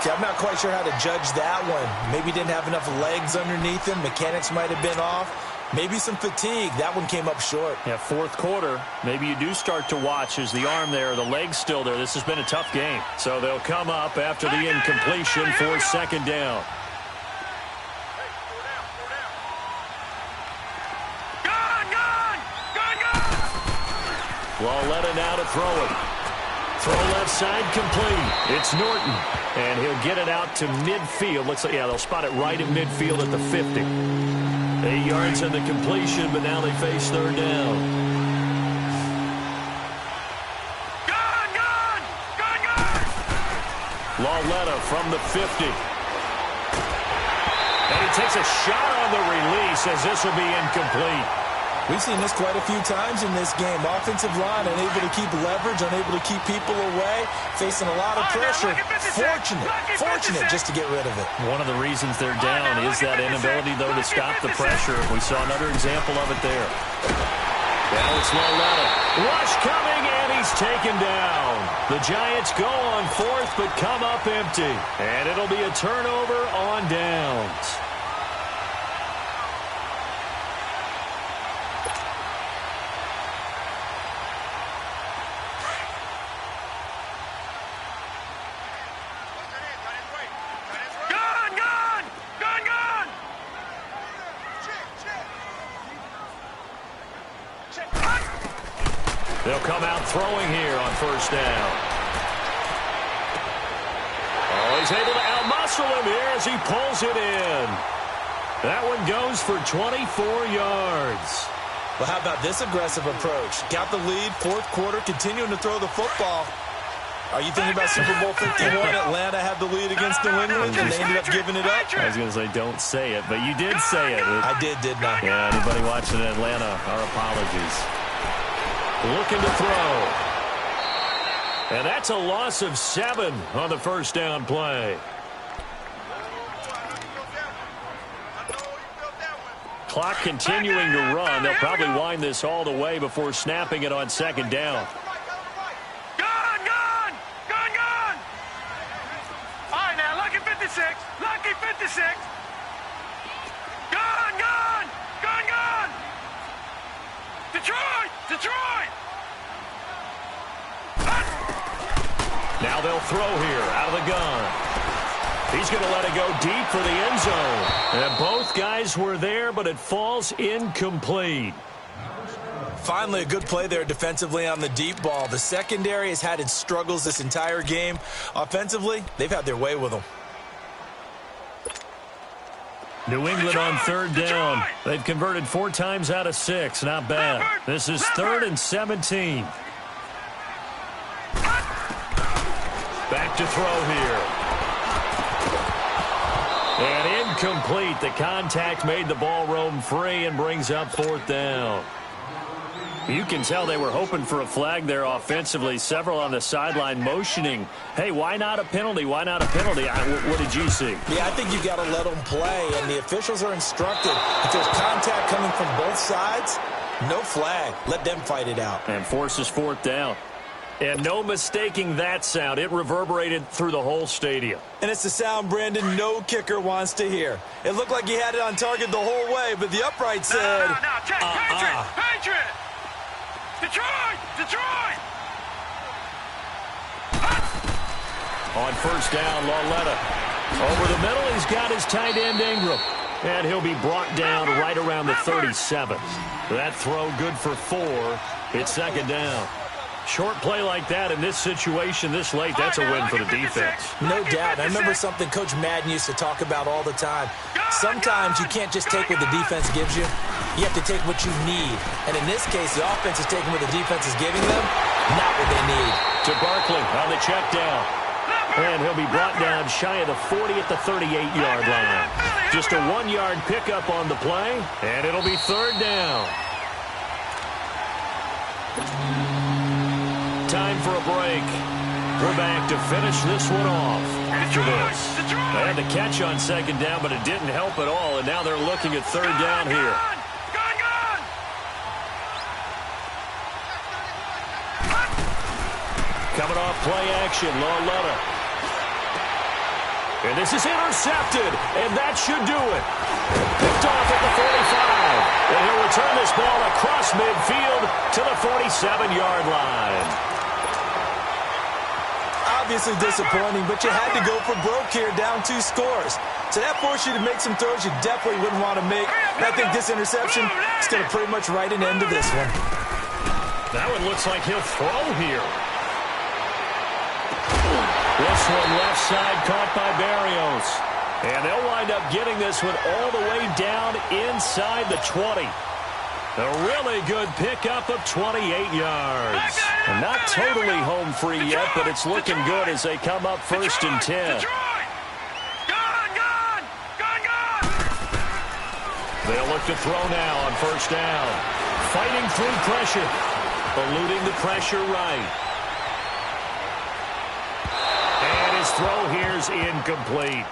See, I'm not quite sure how to judge that one. Maybe didn't have enough legs underneath him. Mechanics might have been off. Maybe some fatigue. That one came up short. Yeah, fourth quarter, maybe you do start to watch as the arm there, the leg's still there. This has been a tough game. So they'll come up after the incompletion for second down. Lauletta now to throw it. Throw left side complete. It's Norton. And he'll get it out to midfield. Looks like, yeah, they'll spot it right in midfield at the 50. 8 yards in the completion, but now they face third down. Lauletta from the 50. And he takes a shot on the release as this will be incomplete. We've seen this quite a few times in this game. Offensive line unable to keep leverage, unable to keep people away, facing a lot of pressure. Fortunate just to get rid of it. One of the reasons they're down is that inability, though, to stop the pressure. We saw another example of it there. Now it's Lauletta. Rush coming, and he's taken down. The Giants go on fourth, but come up empty. And it'll be a turnover on downs. They'll come out throwing here on first down. Oh, he's able to outmuscle him here as he pulls it in. That one goes for 24 yards. Well, how about this aggressive approach? Got the lead, fourth quarter, continuing to throw the football. Are you thinking about Super Bowl 51? Atlanta had the lead against New England, and they ended up giving it up? I was going to say, don't say it, but you did say it. I did, didn't I? Yeah, anybody watching Atlanta, our apologies. Looking to throw. And that's a loss of 7 on the first down play. Clock continuing to run. They'll probably wind this all the way before snapping it on second down. All right, now, lucky 56. Lucky 56. Gun. Detroit. Now they'll throw here out of the gun. He's going to let it go deep for the end zone. And both guys were there, but it falls incomplete. Finally, a good play there defensively on the deep ball. The secondary has had its struggles this entire game. Offensively, they've had their way with them. New England on third down. They've converted 4 times out of 6. Not bad. This is 3rd and 17. Back to throw here. And incomplete. The contact made the ball roam free and brings up 4th down. You can tell they were hoping for a flag there offensively. Several on the sideline motioning. Hey, why not a penalty? Why not a penalty? What did you see? Yeah, I think you got to let them play, and the officials are instructed. If there's contact coming from both sides, no flag. Let them fight it out. And forces 4th down. And no mistaking that sound. It reverberated through the whole stadium. And it's the sound, Brandon, no kicker wants to hear. It looked like he had it on target the whole way, but the upright said... No. Patriot! Detroit! On first down, Lauletta. Over the middle, he's got his tight end, Ingram. And he'll be brought down right around the 37. That throw good for 4. It's second down. Short play like that in this situation this late, that's a win for the defense. No doubt. I remember something Coach Madden used to talk about all the time. Sometimes you can't just take what the defense gives you. You have to take what you need. And in this case, the offense is taking what the defense is giving them, not what they need. To Barkley on the check down. And he'll be brought down shy of the 40 at the 38-yard line. Just a 1-yard pickup on the play, and it'll be third down. Time for a break. We're back to finish this one off after this. They had the catch on second down, but it didn't help at all, and now they're looking at third down here. Coming off play action, Lauletta. And this is intercepted, and that should do it. Picked off at the 45. And he'll return this ball across midfield to the 47-yard line. Obviously disappointing, but you had to go for broke here, down 2 scores. So that forced you to make some throws you definitely wouldn't want to make. And I think this interception is going to pretty much write an end to this one. That one looks like he'll throw here. This one left side caught by Barrios. And they'll wind up getting this one all the way down inside the 20. A really good pickup of 28 yards. And not totally home free yet, but it's looking good as they come up first and 10. They'll look to throw now on first down. Fighting through pressure. Eluding the pressure right. And his throw here's incomplete.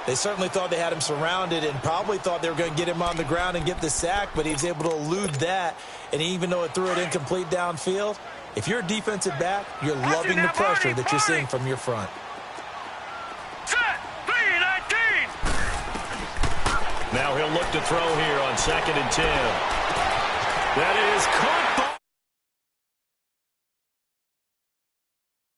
They certainly thought they had him surrounded and probably thought they were going to get him on the ground and get the sack, but he was able to elude that. And even though it threw it incomplete downfield, if you're a defensive back, you're loving the pressure that you're seeing from your front. Set, 3-19. Now he'll look to throw here on second and 10. That is caught